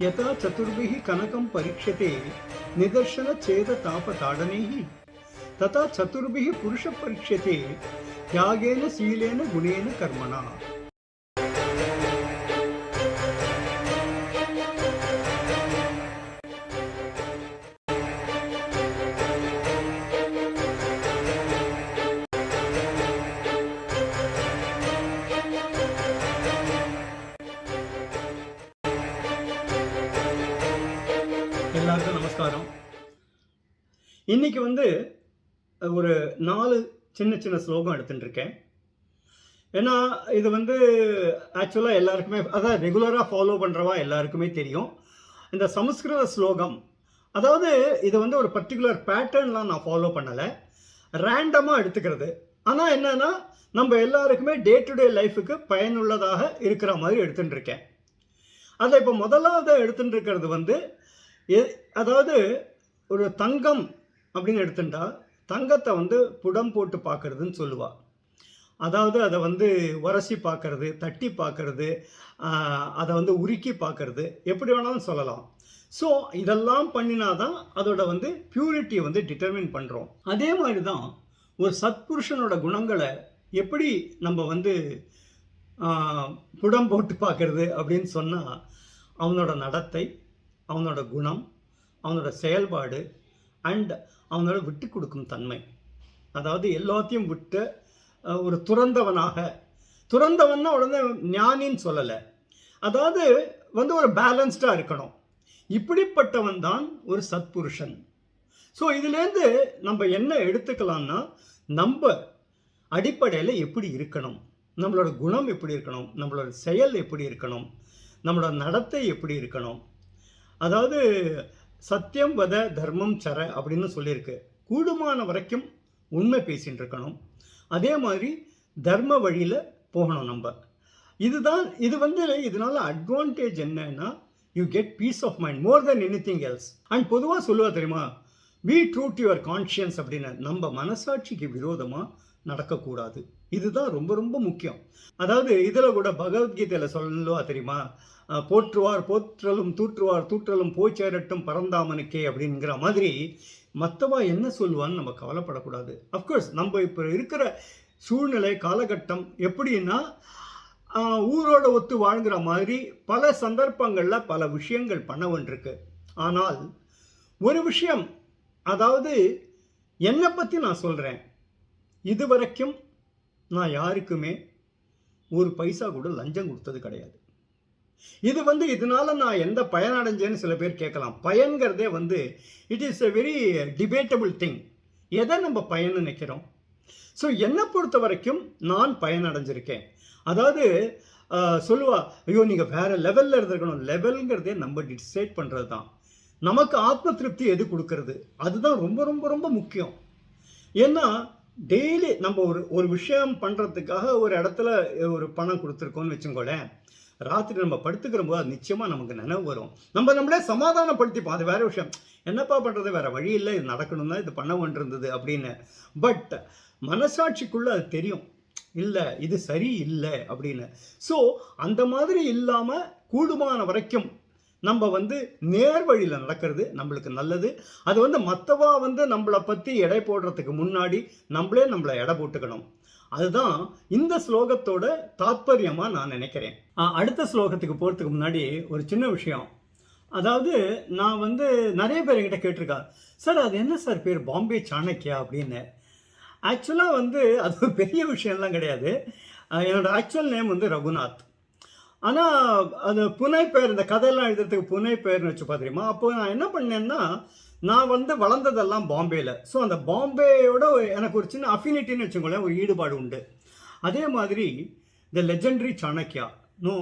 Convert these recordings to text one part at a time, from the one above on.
यथा चतुर्भिः कनकं परीक्ष्यते निदर्शनच्छेदतापताडनैः तथा चतुर्भिः पुरुषः परीक्ष्यते त्यागेन शीलेन गुणेन कर्मणा. எல்லாருக்கும் நமஸ்காரம். இன்னைக்கு ஒரு 4 சின்ன சின்ன ஸ்லோகம் எடுத்துட்டு இருக்கேன். ஏன்னா இது ஆக்சுவலாக எல்லாருக்குமே, அதாவது ரெகுலராக ஃபாலோ பண்ணுறவா எல்லாருக்குமே தெரியும். இந்த சமஸ்கிருத ஸ்லோகம், அதாவது இது ஒரு பர்டிகுலர் பேட்டர்ன்லாம் நான் ஃபாலோ பண்ணலை, ரேண்டமாக எடுத்துக்கிறது. ஆனால் என்னன்னா நம்ம எல்லாருக்குமே டே டு டே லைஃபுக்கு பயனுள்ளதாக இருக்கிற மாதிரி எடுத்துட்டு இருக்கேன். அதை இப்போ முதலாவது எடுத்துட்டு இருக்கிறது அதாவது ஒரு தங்கம் அப்படின்னு எடுத்துட்டா தங்கத்தை புடம் போட்டு பார்க்கறதுன்னு சொல்லுவா. அதாவது அதை உரசி பார்க்கறது, தட்டி பார்க்கறது, அதை உருக்கி பார்க்கறது, எப்படி வேணாலும் சொல்லலாம். ஸோ இதெல்லாம் பண்ணினாதான் அதோட பியூரிட்டியை டிட்டர்மின் பண்ணுறோம். அதே மாதிரி தான் ஒரு சத்புருஷனோட குணங்களை எப்படி நம்ம புடம் போட்டு பார்க்கறது அப்படின்னு சொன்னால், அவனோட நடத்தை, அவனோட குணம், அவனோட செயல்பாடு அண்ட் அவனோட விட்டு கொடுக்கும் தன்மை. அதாவது எல்லாத்தையும் விட்டு ஒரு துறந்தவன்னா உடனே ஞானின்னு சொல்லலை, அதாவது ஒரு பேலன்ஸ்டாக இருக்கணும். இப்படிப்பட்டவன் தான் ஒரு சத்புருஷன். ஸோ இதுலேருந்து நம்ம என்ன எடுத்துக்கலாம்னா, நம்ம அடிப்படையில் எப்படி இருக்கணும், நம்மளோட குணம் எப்படி இருக்கணும், நம்மளோட செயல் எப்படி இருக்கணும், நம்மளோட நடத்தை எப்படி இருக்கணும். அதாவது சத்தியம் வத தர்மம் சர அப்படின்னு சொல்லியிருக்கு. கூடுமான வரைக்கும் உண்மை பேசிகிட்டு இருக்கணும். அதே மாதிரி தர்ம வழியில் போகணும் நம்ம. இது இதனால அட்வான்டேஜ் என்னன்னா, you get peace of mind more than anything else. And பொதுவாக சொல்லுவா தெரியுமா, be true to your conscience அப்படின்னு. நம்ம மனசாட்சிக்கு விரோதமாக நடக்கக்கூடாது. இதுதான் ரொம்ப ரொம்ப முக்கியம். அதாவது இதில் கூட பகவத்கீதையில் சொல்லுவா தெரியுமா, போற்றுவார் போற்றலும் தூற்றுவார் தூற்றலும் போய் சேரட்டும் பரந்தாமனுக்கே அப்படிங்கிற மாதிரி. மற்றவா என்ன சொல்லுவான்னு நம்ம கவலைப்படக்கூடாது. அஃப்கோர்ஸ் நம்ம இப்போ இருக்கிற சூழ்நிலை காலகட்டம் எப்படின்னா, ஊரோட ஒத்து வாழ்கிற மாதிரி பல சந்தர்ப்பங்களில் பல விஷயங்கள் பண்ண வேண்டியிருக்கு. ஆனால் ஒரு விஷயம், அதாவது என்னை பற்றி நான் சொல்கிறேன், இதுவரைக்கும் நான் யாருக்குமே ஒரு பைசா கூட லஞ்சம் கொடுத்தது கிடையாது. இதனால நான் எந்த பயன் அடைஞ்சேன்னு சில பேர் கேட்கலாம். பயன்கிறதே it is a very debatable thing. எதை நம்ம பயன் நினைக்கிறோம்? ஸோ என்னை பொறுத்த வரைக்கும் நான் பயன் அடைஞ்சிருக்கேன். அதாவது சொல்லுவா, ஐயோ நீங்கள் வேற லெவலில் இருந்திருக்கணும். லெவலுங்கிறதே நம்ம டிசைட் பண்ணுறது தான். நமக்கு ஆத்ம திருப்தி எது கொடுக்கறது, அதுதான் ரொம்ப ரொம்ப ரொம்ப முக்கியம். ஏன்னா டெய்லி நம்ம ஒரு விஷயம் பண்ணுறதுக்காக ஒரு இடத்துல ஒரு பணம் கொடுத்துருக்கோன்னு வச்சுக்கோங்களேன், ராத்திரி நம்ம படுத்துக்கிற போது அது நிச்சயமாக நமக்கு நினைவு வரும். நம்மளே சமாதானப்படுத்திப்போம், அது வேற விஷயம். என்னப்பா பண்ணுறது, வேற வழி இல்லை, இது நடக்கணும் தான், இது பண்ண வேண்டியிருந்தது அப்படின்னு. பட் மனசாட்சிக்குள்ளே அது தெரியும், இல்லை இது சரி இல்லை அப்படின்னு. ஸோ அந்த மாதிரி இல்லாமல் கூடுமான வரைக்கும் நம்ம நேர் வழியில் நடக்கிறது நம்மளுக்கு நல்லது. அது மற்றவா நம்மளை பற்றி எடை போடுறதுக்கு முன்னாடி நம்மளை எடை போட்டுக்கணும். அதுதான் இந்த ஸ்லோகத்தோட தாத்பரியமாக நான் நினைக்கிறேன். அடுத்த ஸ்லோகத்துக்கு போகிறதுக்கு முன்னாடி ஒரு சின்ன விஷயம். அதாவது நான் நிறைய பேர் என்கிட்ட கேட்டிருக்கா, சார் அது என்ன சார் பேர் பாம்பே சாணக்கியா அப்படின்னு. ஆக்சுவலாக அது பெரிய விஷயம்லாம் கிடையாது. என்னோடய ஆக்சுவல் நேம் ரகுநாத். ஆனால் அது புனை பெயர், இந்த கதையெல்லாம் எழுதுறதுக்கு புனை பெயர்னு வச்சு பார்த்துருமா. அப்போ நான் என்ன பண்ணேன்னா, நான் வளர்ந்ததெல்லாம் பாம்பேயில். ஸோ அந்த பாம்பேயோட எனக்கு ஒரு சின்ன அஃபினிட்டின்னு வச்சுக்கோங்களேன், ஒரு ஈடுபாடு உண்டு. அதே மாதிரி the legendary Chanakya, no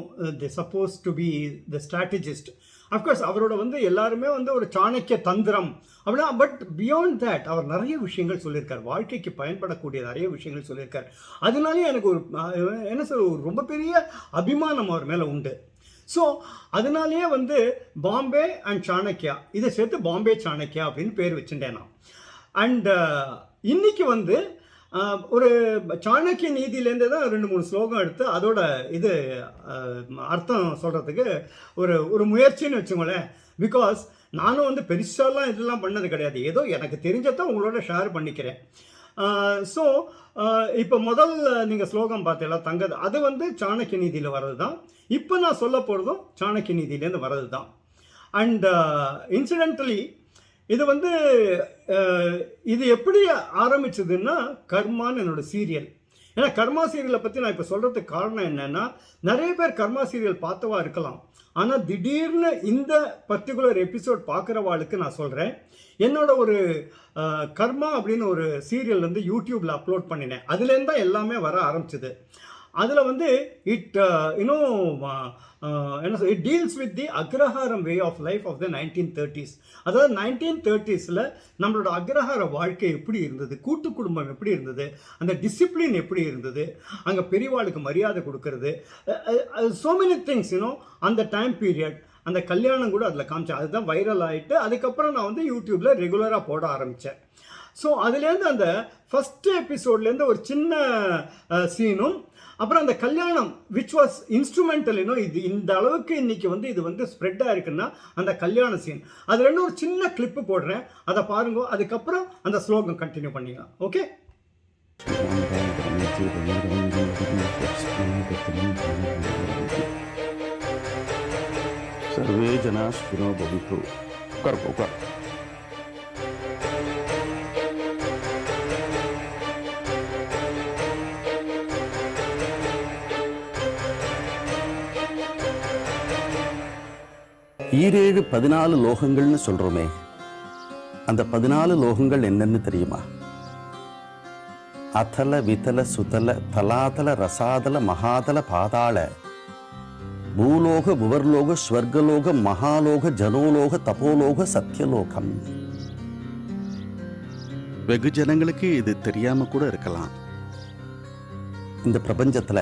the supposed to be the strategist. Of course அவரோட எல்லாருமே ஒரு சாணக்கிய தந்திரம் அப்படின்னா, பட் பியாண்ட் தேட் அவர் நிறைய விஷயங்கள் சொல்லியிருக்கார், வாழ்க்கைக்கு பயன்படக்கூடிய நிறைய விஷயங்கள் சொல்லியிருக்கார். அதனாலே எனக்கு ஒரு என்ன சொல்ற, ஒரு ரொம்ப பெரிய அபிமானம் அவர் மேலே உண்டு. ஸோ அதனாலேயே பாம்பே அண்ட் சாணக்கியா, இதை சேர்த்து பாம்பே சாணக்கியா அப்படின்னு பேர் வச்சுட்டேன் நான். அண்ட் இன்னைக்கு ஒரு சாணக்கிய நீதியிலேருந்து தான் 2-3 ஸ்லோகம் எடுத்து அதோட இது அர்த்தம் சொல்கிறதுக்கு ஒரு முயற்சின்னு வச்சுக்கோங்களேன். பிகாஸ் நானும் வந்து பெருசாலாம் இதெல்லாம் பண்ணது கிடையாது, ஏதோ எனக்கு தெரிஞ்சதான் உங்களோட ஷேர் பண்ணிக்கிறேன். ஸோ இப்போ முதல் நீங்கள் ஸ்லோகம் பார்த்தீங்களா தங்கது, அது வந்து சாணக்கிய நீதியில் வர்றது தான். இப்போ நான் சொல்ல போகிறதும் சாணக்கிய நீதியிலேருந்து வர்றது தான். அண்ட் இன்சிடென்டலி இது வந்து இது எப்படி ஆரம்பிச்சதுன்னா கர்மான்னு என்னோட சீரியல். ஏன்னா கர்மா சீரியலை பற்றி நான் இப்போ சொல்கிறதுக்கு காரணம் என்னென்னா, நிறைய பேர் கர்மா சீரியல் பார்த்தவா இருக்கலாம், ஆனால் திடீர்னு இந்த பர்டிகுலர் எபிசோட் பார்க்குறவாளுக்கு நான் சொல்கிறேன், என்னோட ஒரு கர்மா அப்படின்னு ஒரு சீரியல் வந்து யூடியூப்பில் அப்லோட் பண்ணினேன். அதுலேருந்து தான் எல்லாமே வர ஆரம்பிச்சிது. அதில் வந்து it it deals with the agraharam way of life of the 1930s. அதாவது 1930ஸ்ல நம்மளோட அக்ரஹார வாழ்க்கை எப்படி இருந்தது, கூட்டு குடும்பம் எப்படி இருந்தது, அந்த டிசிப்ளின் எப்படி இருந்தது, அங்கே பெரியவாளுக்கு மரியாதை கொடுக்கறது, so many things அந்த டைம் பீரியட். அந்த கல்யாணம் கூட அதில் காமிச்சேன், அதுதான் வைரல் ஆகிட்டு அதுக்கப்புறம் நான் வந்து யூடியூப்பில் ரெகுலராக போட ஆரம்பித்தேன். ஸோ அதுலேருந்து அந்த ஃபஸ்ட்டு எபிசோட்லேருந்து ஒரு சின்ன சீனும், அப்புறம் அந்த கல்யாணம் விச் வாஸ் இன்ஸ்ட்ருமெண்டல், இது இந்த அளவுக்கு இன்னைக்கு வந்து இது வந்து ஸ்ப்ரெட் ஆயிருக்குன்னா அந்த கல்யாண சீன், அது ரெண்டும் ஒரு சின்ன கிளிப்பு போடுறேன், அதை பாருங்க. அதுக்கப்புறம் அந்த ஸ்லோகம் கண்டினியூ பண்ணிக்கலாம். ஓகே. सर्वे जना सुखिनो भवन्तु. कर ஈரேழு 14 லோகங்கள்னு சொல்றோமே, அந்த 14 லோகங்கள் என்னன்னு தெரியுமா? அதல விதல சுதல தலாதல ரசாதல மகாதல பாதாள பூலோக புவர்லோக ஸ்வர்கலோக மகாலோக ஜனோலோக தபோலோக சத்தியலோகம். வெகு ஜனங்களுக்கு இது தெரியாம கூட இருக்கலாம். இந்த பிரபஞ்சத்துல,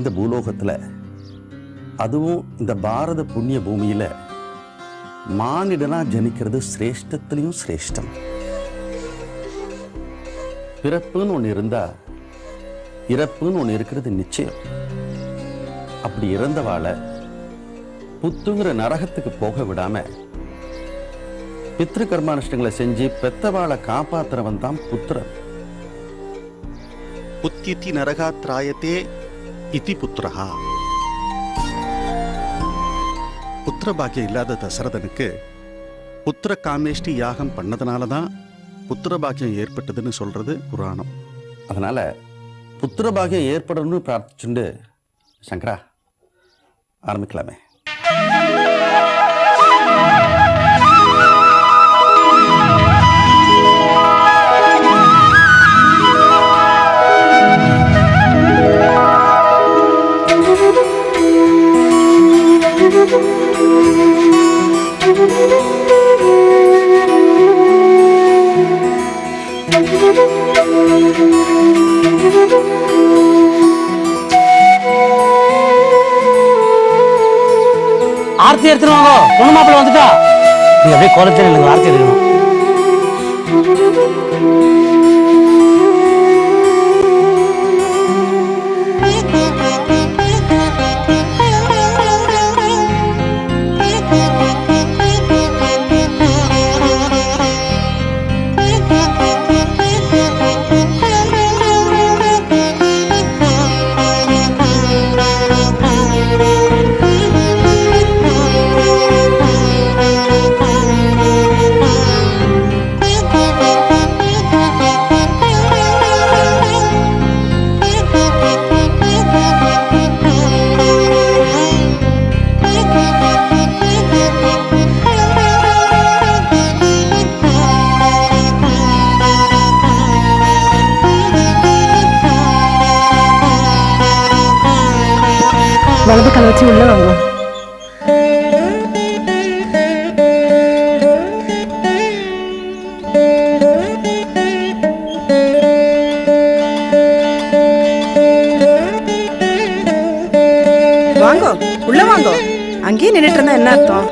இந்த பூலோகத்துல, அதுவும் இந்த பாரத புண்ணிய பூமியில மானிடனா ஜனிக்கிறது சிரேஷ்டத்திலையும் சிரேஷ்டம். பிறப்புன்னு ஒன்று இருந்தா இறப்புன்னு ஒன்று இருக்கிறது நிச்சயம். அப்படி இறந்தவாளை புத்துங்கிற நரகத்துக்கு போக விடாம பித்ரு கர்மானுஷ்டங்களை செஞ்சு பெத்தவாளை காப்பாத்துறவன் தான் புத்திரன். புத்தியத்தி நரகாத்ராயத்தே இதி புத்திரஹா. புத்திர பாக்கியம் இல்லாத தசரதனுக்கு புத்திர காமேஷ்டி யாகம் பண்ணதுனாலதான் புத்திர பாக்கியம் ஏற்பட்டதுன்னு சொல்றது புராணம். அதனால புத்திர பாக்கியம் ஏற்படணும்னு பிரார்த்திச்சுண்டு சங்கரா ஆரம்பிக்கலாமே. ஆர்த்தி எடுத்துருவாங்க. பொண்ணு மாப்பிள்ள வந்துட்டா நீங்க அப்படியே கோலத்தில் எனக்கு ஆர்த்தி எடுக்கணும். வலது கால வச்சு உள்ள வாங்க. வாங்கோ, உள்ள வாங்கோ. அங்கேயே நின்றுட்டு இருந்தா என்ன அர்த்தம்?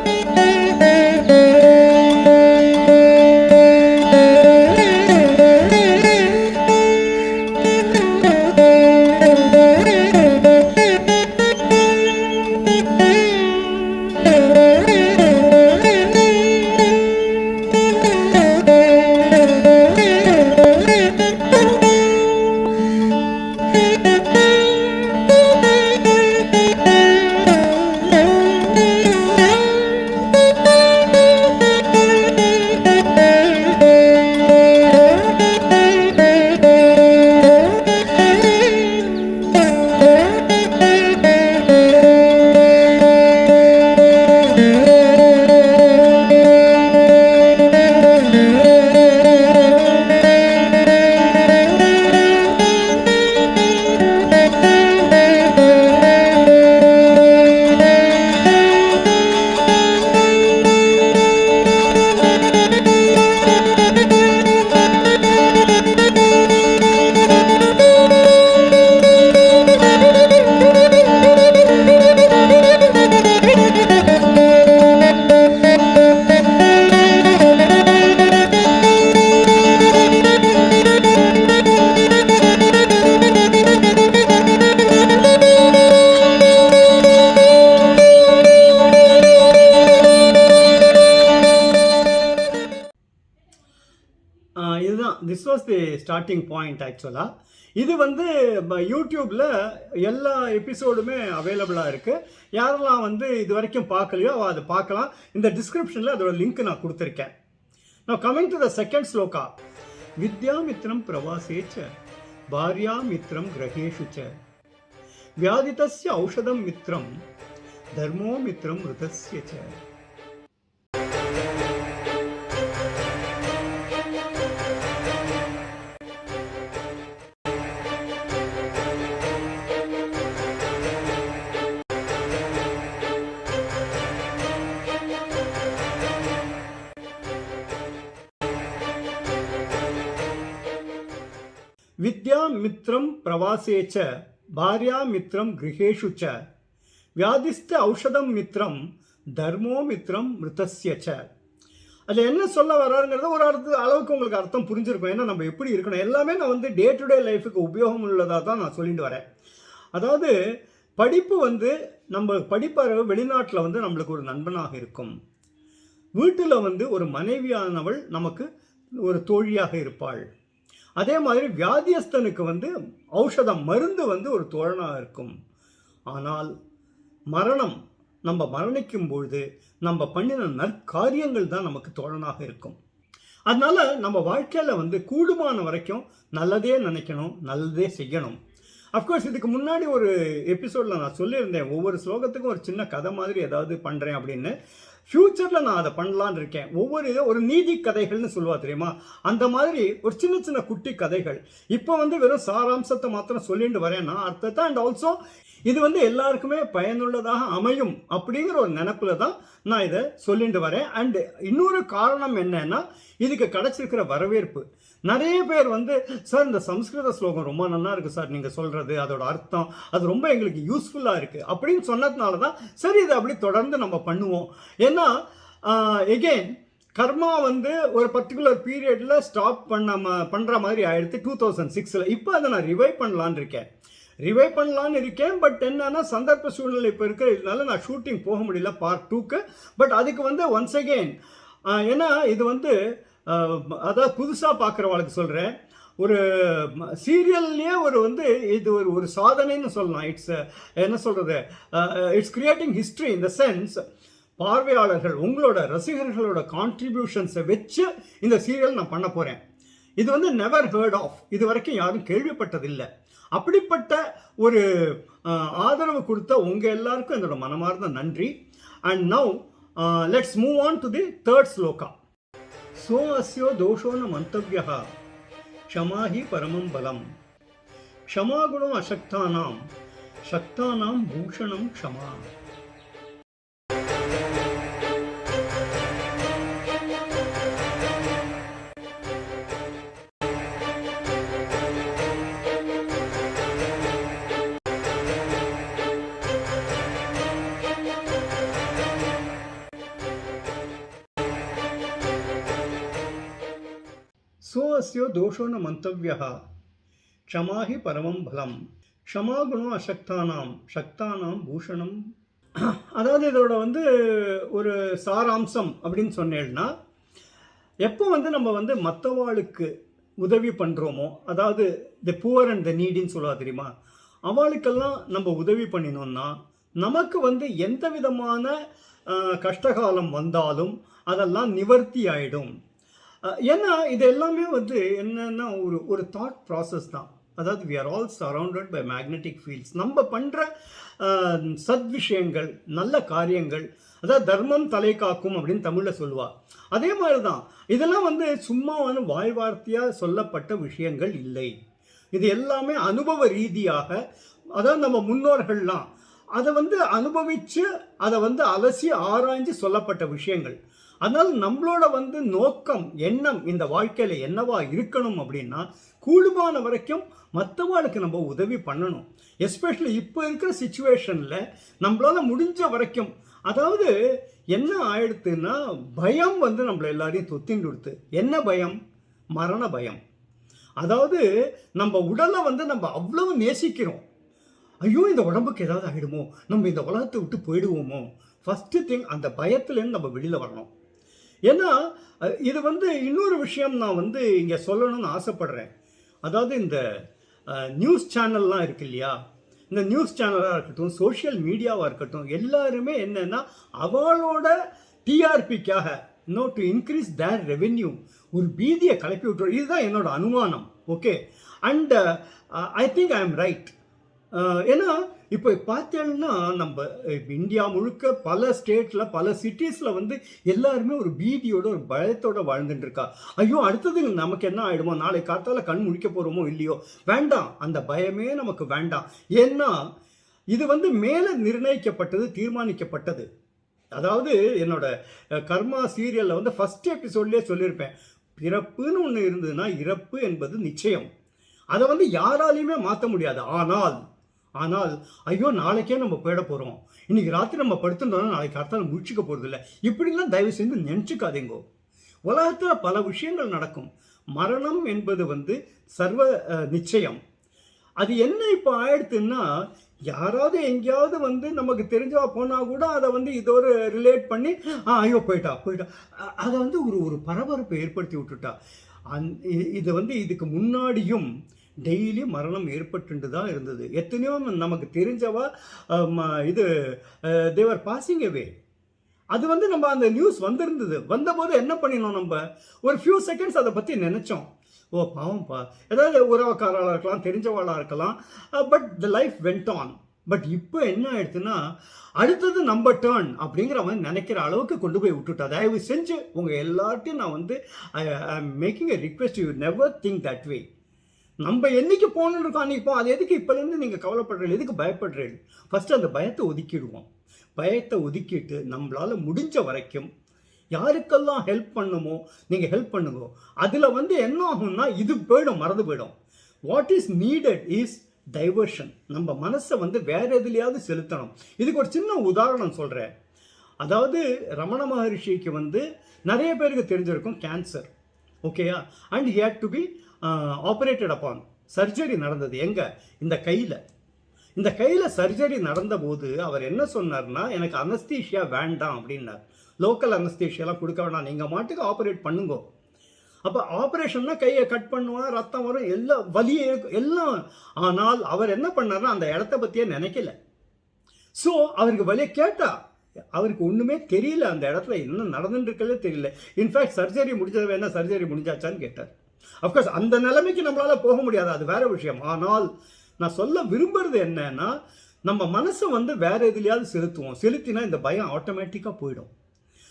வாஸ் தி ஸ்டார்டிங் பாயிண்ட் ஆக்சுவலாக. இது வந்து யூடியூப்பில் எல்லா எபிசோடுமே அவைலபிளாக இருக்குது. யாரெல்லாம் வந்து இது வரைக்கும் பார்க்கலையோ அதை பார்க்கலாம். இந்த டிஸ்கிரிப்ஷனில் அதோட லிங்க் நான் கொடுத்துருக்கேன். Now coming to the second sloka. Vidyamitram pravase cha bharyamitram graheshu cha vyaditasya aushadam mitram dharmo mitram mrutasya cha. வித்யா மித்ரம் பிரவாசேச்ச பாரியா மித்ரம் கிரகேஷு ச வியாதிஸ்த ஔஷதம் மித்ரம் தர்மோ மித்ரம் மிருதஸ்யச்ச. அதில் என்ன சொல்ல வர்றாருங்கிறத ஒரு அளவுக்கு உங்களுக்கு அர்த்தம் புரிஞ்சிருக்கும். ஏன்னா நம்ம எப்படி இருக்கணும் எல்லாமே நான் வந்து டே டு டே லைஃபுக்கு உபயோகம் உள்ளதாக தான் நான் சொல்லிட்டு வரேன். அதாவது படிப்பு வந்து நம்ம படிப்பறிவு வெளிநாட்டில் வந்து நம்மளுக்கு ஒரு நண்பனாக இருக்கும். வீட்டில் வந்து ஒரு மனைவியானவள் நமக்கு ஒரு தோழியாக இருப்பாள். அதே மாதிரி வியாதியஸ்தனுக்கு வந்து ஔஷதம் மருந்து வந்து ஒரு தோழனாக இருக்கும். ஆனால் மரணம், நம்ம மரணிக்கும் பொழுது நம்ம பண்ணின நற்காரியங்கள் தான் நமக்கு தோழனாக இருக்கும். அதனால நம்ம வாழ்க்கையில் வந்து கூடுமான வரைக்கும் நல்லதே நினைக்கணும், நல்லதே செய்யணும். அஃப்கோர்ஸ் இதுக்கு முன்னாடி ஒரு எபிசோடில் நான் சொல்லியிருந்தேன், ஒவ்வொரு ஸ்லோகத்துக்கும் ஒரு சின்ன கதை மாதிரி ஏதாவது பண்ணுறேன் அப்படின்னு. ஃப்யூச்சரில் நான் அதை பண்ணலான்னு இருக்கேன். ஒரு நீதி கதைகள்னு சொல்லுவா தெரியுமா, அந்த மாதிரி ஒரு சின்ன சின்ன குட்டி கதைகள். இப்போ வந்து வெறும் சாராம்சத்தை மாத்திரம் சொல்லிட்டு வரேன்னா அர்த்தத்தை அண்ட் ஆல்சோ இது வந்து எல்லாருக்குமே பயனுள்ளதாக அமையும் அப்படிங்கிற ஒரு நினைப்பில் தான் நான் இதை சொல்லிட்டு வரேன். அண்ட் இன்னொரு காரணம் என்னன்னா, இதுக்கு கிடைச்சிருக்கிற வரவேற்பு. நிறைய பேர் வந்து சார் இந்த சம்ஸ்கிருத ஸ்லோகம் ரொம்ப நல்லா இருக்குது சார், நீங்கள் சொல்கிறது அதோட அர்த்தம் அது ரொம்ப எங்களுக்கு யூஸ்ஃபுல்லாக இருக்குது அப்படின்னு சொன்னதுனால தான் சரி இதை அப்படி தொடர்ந்து நம்ம பண்ணுவோம். ஏன்னா எகெயின் கர்மா வந்து ஒரு பர்டிகுலர் பீரியடில் ஸ்டாப் பண்ணுற மாதிரி ஆயிடுத்து 2006. இப்போ அதை நான் ரிவைவ் பண்ணலான்னு இருக்கேன். பட் என்னன்னா சந்தர்ப்ப சூழ்நிலை இப்போ இருக்கிறதுனால நான் ஷூட்டிங் போக முடியல பார்ட் 2க்கு. பட் அதுக்கு வந்து ஒன்ஸ் அகெயின் ஏன்னா இது வந்து அதாவது புதுசாக பார்க்குறவாளுக்கு சொல்கிறேன், ஒரு சீரியல்லையே இது ஒரு சாதனைன்னு சொல்லலாம். என்ன சொல்கிறது, it's creating history in the sense பார்வையாளர்கள் உங்களோட ரசிகர்களோட கான்ட்ரிபியூஷன்ஸை வச்சு இந்த சீரியல் நான் பண்ண போகிறேன். இது வந்து நெவர் ஹர்ட் ஆஃப், இது வரைக்கும் யாரும் கேள்விப்பட்டதில்லை. அப்படிப்பட்ட ஒரு ஆதரவு கொடுத்த உங்கள் எல்லாருக்கும் என்னோட மனமார்ந்த நன்றி. And now let's move on to the third shloka. So அஸ்யோ தோஷோ ந மந்தவ்யः க்ஷமா ஹி பரமம் பலம் க்ஷமாகுணம் அசக்தானாம் சக்தானாம் பூஷணம் க்ஷமா. சோ அஸ்யோ தோஷோ ந மந்தவ்யः க்ஷமா ஹி பரமம் பலம் க்ஷமாகுணம் அசக்தானாம் சக்தானாம் பூஷணம். அதாவது இதோட ஒரு சாராம்சம் அப்படின்னு சொன்னேன்னா, எப்போ நம்ம மற்றவாளுக்கு உதவி பண்ணுறோமோ, அதாவது தி புவர் அண்ட் த நீடின்னு சொல்லுவா தெரியுமா, அவளுக்கெல்லாம் நம்ம உதவி பண்ணினோம்னா நமக்கு எந்த விதமான கஷ்டகாலம் வந்தாலும் அதெல்லாம் நிவர்த்தி ஆகிடும். ஏன்னா இது எல்லாமே என்னன்னா ஒரு தாட் ப்ராசஸ் தான். அதாவது we are all surrounded by magnetic fields. நம்ம பண்ணுற சத் விஷயங்கள், நல்ல காரியங்கள், அதாவது தர்மம் தலை காக்கும் அப்படின்னு தமிழில் சொல்லுவாள். அதே மாதிரி தான் இதெல்லாம் சும்மா வாய் வார்த்தையாக சொல்லப்பட்ட விஷயங்கள் இல்லை. இது எல்லாமே அனுபவ ரீதியாக, அதாவது நம்ம முன்னோர்கள்லாம் அதை அனுபவித்து அதை அலசி ஆராய்ஞ்சு சொல்லப்பட்ட விஷயங்கள். அதனால் நம்மளோட நோக்கம், எண்ணம் இந்த வாழ்க்கையில் என்னவா இருக்கணும் அப்படின்னா, கூடுமான வரைக்கும் மற்றவாளுக்கு நம்ம உதவி பண்ணணும். எஸ்பெஷலி இப்போ இருக்கிற சிச்சுவேஷனில் நம்மளால் முடிஞ்ச வரைக்கும். அதாவது என்ன ஆயிடுத்துன்னா, பயம் நம்மளை எல்லாரையும் தொத்தின்னு கொடுத்து. என்ன பயம்? மரண பயம். அதாவது நம்ம உடலை நம்ம அவ்வளவு நேசிக்கிறோம். ஐயோ இந்த உடம்புக்கு ஏதாவது ஆகிடுமோ, நம்ம இந்த உலகத்தை விட்டு போயிடுவோமோ. ஃபஸ்ட்டு திங் அந்த பயத்துலேருந்து நம்ம வெளியில் வரணும். ஏன்னா இது வந்து இன்னொரு விஷயம் நான் வந்து இங்கே சொல்லணும்னு ஆசைப்படுறேன். அதாவது இந்த நியூஸ் சேனல்லாம் இருக்கு இல்லையா, இந்த நியூஸ் சேனலாக இருக்கட்டும், சோஷியல் மீடியாவாக இருக்கட்டும், எல்லாருமே என்னென்னா அவளோட டிஆர்பிக்காக டு இன்க்ரீஸ் தேர் ரெவென்யூ ஒரு பீதியை கிளப்பி விட்டுரும். இதுதான் என்னோட அனுமானம். Okay, and I think I am right. ஏன்னா இப்போ பார்த்தேன்னா நம்ம இந்தியா முழுக்க பல ஸ்டேட்டில் பல சிட்டிஸில் வந்து எல்லாருமே ஒரு பீதியோட ஒரு பயத்தோட வாழ்ந்துட்டு இருக்கா. ஐயோ அடுத்தது நமக்கு என்ன ஆகிடுமோ, நாளை காத்தால கண் முழிக்க போகிறோமோ இல்லையோ, வேண்டாம், அந்த பயமே நமக்கு வேண்டாம். ஏன்னா இது வந்து மேலே நிர்ணயிக்கப்பட்டது, தீர்மானிக்கப்பட்டது. அதாவது என்னோட கர்மா சீரியலில் வந்து ஃபஸ்ட் எபிசோட்லேயே சொல்லியிருப்பேன், பிறப்புன்னு ஒன்று இருந்ததுன்னா இறப்பு என்பது நிச்சயம். அதை வந்து யாராலையுமே மாற்ற முடியாது. ஆனால் ஐயோ நாளைக்கே நம்ம போயிட போகிறோம், இன்றைக்கி ராத்திரி நம்ம படுத்துட்டோம்னா நாளைக்கு காத்தால முடிச்சுக்க போகிறது இல்லை, இப்படிலாம் தயவு செஞ்சு நினச்சிக்காதீங்கோ. உலகத்தில் பல விஷயங்கள் நடக்கும். மரணம் என்பது வந்து சர்வ நிச்சயம். அது என்ன இப்போ ஆயிடுத்துன்னா, யாராவது எங்கேயாவது வந்து நமக்கு தெரிஞ்சவா போனால் கூட அதை வந்து இதோடு ரிலேட் பண்ணி ஐயோ போயிட்டா அதை வந்து ஒரு பரபரப்பை ஏற்படுத்தி விட்டுட்டா. இது வந்து இதுக்கு முன்னாடியும் டெய்லி மரணம் ஏற்பட்டு தான் இருந்தது. எத்தனையோ நமக்கு தெரிஞ்சவா இது தேவர் பாசிங் அவே. அது வந்து நம்ம அந்த நியூஸ் வந்திருந்தது. வந்தபோது என்ன பண்ணினோம், நம்ம ஒரு ஃபியூ செகண்ட்ஸ் அதை பற்றி நினச்சோம். ஓ பாவம்ப்பா, ஏதாவது உறவுக்காராளாக இருக்கலாம், தெரிஞ்சவாளாக இருக்கலாம், but the life went on. But இப்போ என்ன ஆயிடுச்சுன்னா, அடுத்தது நம்ம டேர்ன் அப்படிங்கிற மாதிரி நினைக்கிற அளவுக்கு கொண்டு போய் விட்டுட்டா. தயவு செஞ்சு உங்கள் எல்லார்ட்டையும் நான் வந்து I am making a request, you never think that way. நம்ம என்னைக்கு போகணுன்னு இருக்கோம் அன்றைக்கி அது எதுக்கு இப்போலேருந்து நீங்கள் கவலைப்படுறீங்க, எதுக்கு பயப்படுறீங்க? ஃபஸ்ட்டு அந்த பயத்தை ஒதுக்கிடுவோம். பயத்தை ஒதுக்கிட்டு நம்மளால் முடிஞ்ச வரைக்கும் யாருக்கெல்லாம் ஹெல்ப் பண்ணுமோ நீங்கள் ஹெல்ப் பண்ணுங்க. அதில் வந்து என்ன ஆகும்னா இது போயிடும், மறந்து போயிடும். What is needed is diversion. நம்ம மனசை வந்து வேற எதுலையாவது செலுத்தணும். இதுக்கு ஒரு சின்ன உதாரணம் சொல்கிறேன். அதாவது ரமண மகரிஷிக்கு வந்து நிறைய பேருக்கு தெரிஞ்சிருக்கும் கேன்சர், ஓகேயா, and he had to be operated upon. Surgery நடந்தது எங்கே, இந்த கையில் சர்ஜரி நடந்தபோது அவர் என்ன சொன்னார்னா, எனக்கு அனஸ்தீஷியா வேண்டாம் அப்படின்னார். லோக்கல் அனஸ்தீஷியாலாம் கொடுக்க வேண்டாம், நீங்கள் மாட்டுக்கு ஆப்ரேட் பண்ணுங்க. அப்போ ஆப்ரேஷன்னா கையை கட் பண்ணுவான், ரத்தம் வரும், எல்லாம் வலியே எல்லாம். ஆனால் அவர் என்ன பண்ணார்னா அந்த இடத்த பற்றியே நினைக்கல. ஸோ அவருக்கு வலியை கேட்டா அவருக்கு ஒன்றுமே தெரியல, அந்த இடத்துல என்ன நடந்துட்டு இருக்கலே தெரியல. இன்ஃபேக்ட் சர்ஜரி முடிஞ்சது, என்ன சர்ஜரி முடிஞ்சாச்சான்னு கேட்டார். அஃப்கோர்ஸ் அந்த நிலைமைக்கு நம்மளால் போக முடியாது, அது வேற விஷயம். ஆனால் நான் சொல்ல விரும்புறது என்னன்னா, நம்ம மனசை வந்து வேற எதுலையாவது செலுத்துவோம். செலுத்தினா இந்த பயம் ஆட்டோமேட்டிக்காக போயிடும்.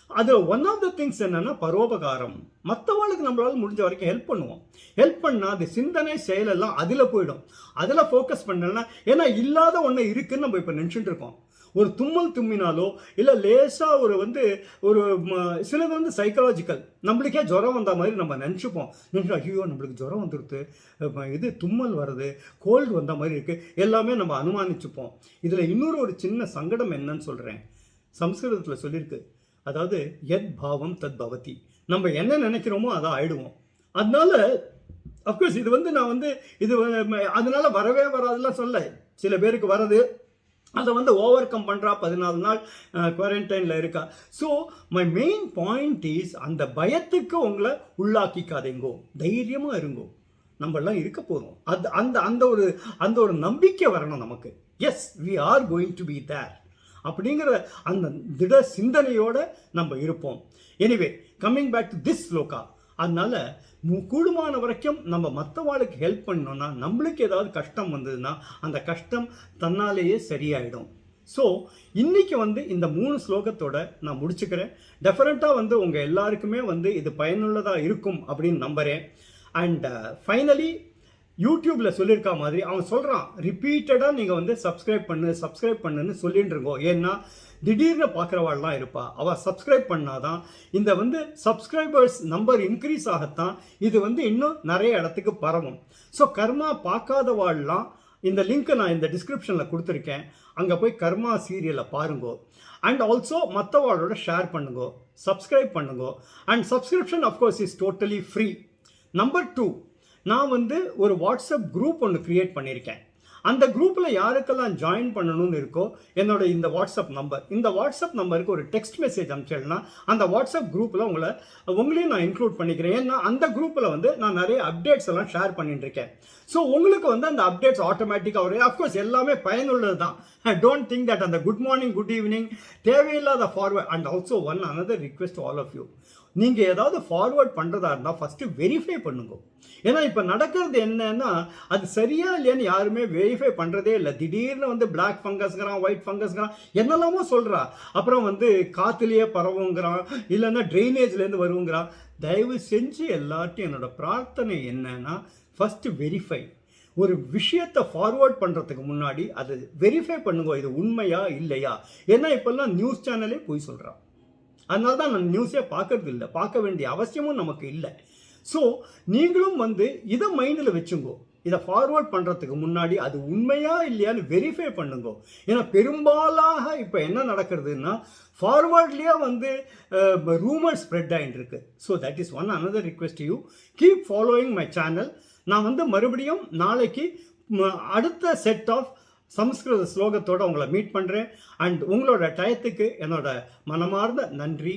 அது ஒன் ஆஃப் த திங்ஸ் என்னன்னா பரோபகாரம். மற்றவங்களுக்கு நம்மளால முடிஞ்ச வரைக்கும் ஹெல்ப் பண்ணுவோம். ஹெல்ப் பண்ணால் அது சிந்தனை செயலெல்லாம் அதில் போயிடும். அதில் ஃபோக்கஸ் பண்ணலன்னா, ஏன்னா இல்லாத ஒன்று இருக்குன்னு நம்ம இப்போ நினச்சிட்டு இருக்கோம். ஒரு தும்மல் தும்மினாலோ இல்லை லேசாக ஒரு சிலது வந்து சைக்கலாஜிக்கல், நம்மளுக்கே ஜுரம் வந்த மாதிரி நம்ம நினச்சிப்போம். ஐயோ நம்மளுக்கு ஜுரம் வந்துடுது, இது தும்மல் வருது, கோல்டு வந்த மாதிரி இருக்குது, எல்லாமே நம்ம அனுமானிச்சுப்போம். இதில் இன்னொரு ஒரு சின்ன சங்கடம் என்னன்னு சொல்கிறேன். சம்ஸ்கிருதத்தில் சொல்லியிருக்கு, அதாவது எத் பாவம் தத் பவதி. நம்ம என்ன நினைக்கிறோமோ அதை ஆயிடுவோம். அதனால அஃப்கோர்ஸ் இது வந்து நான் வந்து இது அதனால வரவே வராதுலாம் சொல்ல. சில பேருக்கு வரது, அதை வந்து ஓவர் கம் பண்ணுறா, 14 நாள் குவாரண்டைனில் இருக்கா. So my main point is, அந்த பயத்துக்கு உங்களை உள்ளாக்கிக்காதீங்கோ, தைரியமாக இருங்கோ, நம்மளாம் இருக்க போகிறோம். அது அந்த ஒரு நம்பிக்கை வரணும் நமக்கு. Yes, we are going to be there அப்படிங்கிற அந்த திட சிந்தனையோடு நம்ம இருப்போம். Anyway, coming back to this shloka. அதனால கூடுமான வரைக்கும் நம்ம மற்றவாளுக்கு ஹெல்ப் பண்ணோம்னா, நம்மளுக்கு ஏதாவது கஷ்டம் வந்ததுன்னா அந்த கஷ்டம் தன்னாலேயே சரியாயிடும். ஸோ இன்னைக்கு வந்து இந்த 3 ஸ்லோகத்தோட நான் முடிச்சுக்கிறேன். டெஃபினட்டாக வந்து உங்கள் எல்லாருக்குமே வந்து இது பயனுள்ளதாக இருக்கும் அப்படின்னு நம்புகிறேன். அண்ட் ஃபைனலி யூடியூப்பில் சொல்லியிருக்கா மாதிரி அவன் சொல்கிறான், ரிப்பீட்டடாக நீங்கள் வந்து சப்ஸ்கிரைப் பண்ணுன்னு சொல்லிட்டு இருக்கோம். ஏன்னா திடீர்னு பார்க்குறவாள்லாம் இருப்பா, அவள் சப்ஸ்கிரைப் பண்ணாதான் இந்த வந்து சப்ஸ்கிரைபர்ஸ் நம்பர் இன்க்ரீஸ் ஆகத்தான் இது வந்து இன்னும் நிறைய இடத்துக்கு பரவும். ஸோ கர்மா பார்க்காதவாள்லாம் இந்த லிங்க்கை நான் இந்த டிஸ்கிரிப்ஷனில் கொடுத்துருக்கேன், அங்கே போய் கர்மா சீரியலை பாருங்கோ. அண்ட் ஆல்சோ மற்றவாளோட ஷேர் பண்ணுங்கோ, சப்ஸ்கிரைப் பண்ணுங்கோ. And subscription of course is totally free. Number 2, நான் வந்து ஒரு வாட்ஸ்அப் குரூப் ஒன்று க்ரியேட் பண்ணியிருக்கேன். அந்த குரூப்பில் யாருக்கெல்லாம் ஜாயின் பண்ணணும்னு இருக்கோ என்னோட இந்த வாட்ஸ்அப் நம்பருக்கு ஒரு டெக்ஸ்ட் மெசேஜ் அனுப்பிச்சேன்னா அந்த வாட்ஸ்அப் குரூப்பில் உங்களையும் நான் இன்க்ளூட் பண்ணிக்கிறேன். ஏன்னா அந்த குரூப்பில் நான் நிறைய அப்டேட்ஸ் எல்லாம் ஷேர் பண்ணிட்டு இருக்கேன். ஸோ உங்களுக்கு அந்த அப்டேட்ஸ் ஆட்டோமேட்டிக்காக வரும். அஃப்கோர்ஸ் எல்லாமே பயனுள்ளது தான். டோன்ட் திங்க் தட் அந்த குட் மார்னிங் குட் ஈவினிங் தேவையில்லாத forward. And also another request to all of you, நீங்கள் ஏதாவது ஃபார்வர்ட் பண்ணுறதா இருந்தால் ஃபஸ்ட்டு வெரிஃபை பண்ணுங்க. ஏன்னா இப்போ நடக்கிறது என்னன்னா அது சரியா இல்லையான்னு யாருமே வெரிஃபை பண்ணுறதே இல்லை. திடீர்னு பிளாக் ஃபங்கஸ்ங்கிறான், ஒயிட் ஃபங்கஸ்ங்கிறான், என்னெல்லாமோ சொல்கிறா. அப்புறம் காற்றுலேயே பரவுங்கிறான், இல்லைன்னா ட்ரைனேஜ்லேருந்து வருங்கிறான். தயவு செஞ்சு எல்லார்ட்டையும் என்னோட பிரார்த்தனை என்னன்னா ஃபஸ்ட்டு வெரிஃபை. ஒரு விஷயத்தை ஃபார்வர்ட் பண்ணுறதுக்கு முன்னாடி அது வெரிஃபை பண்ணுங்க, இது உண்மையா இல்லையா. ஏன்னா இப்போல்லாம் நியூஸ் சேனலே போய் சொல்கிறான். அதனால தான் நான் நியூஸே பார்க்கறது இல்லை, பார்க்க வேண்டிய அவசியமும் நமக்கு இல்லை. ஸோ நீங்களும் இதை மைண்டில் வச்சுங்கோ. இதை ஃபார்வர்ட் பண்ணுறதுக்கு முன்னாடி அது உண்மையா இல்லையான்னு வெரிஃபை பண்ணுங்க. ஏன்னா பெரும்பாலாக இப்போ என்ன நடக்கிறதுன்னா ஃபார்வர்ட்லேயே ரூமர் ஸ்ப்ரெட் ஆகிட்டு இருக்கு. So that is another request to you. Keep following my channel. நான் மறுபடியும் நாளைக்கு அடுத்த செட் ஆஃப் சம்ஸ்கிருத ஸ்லோகத்தோடு உங்களை மீட் பண்ணுறேன். அண்ட் உங்களோட டயத்துக்கு என்னோட மனமார்ந்த நன்றி.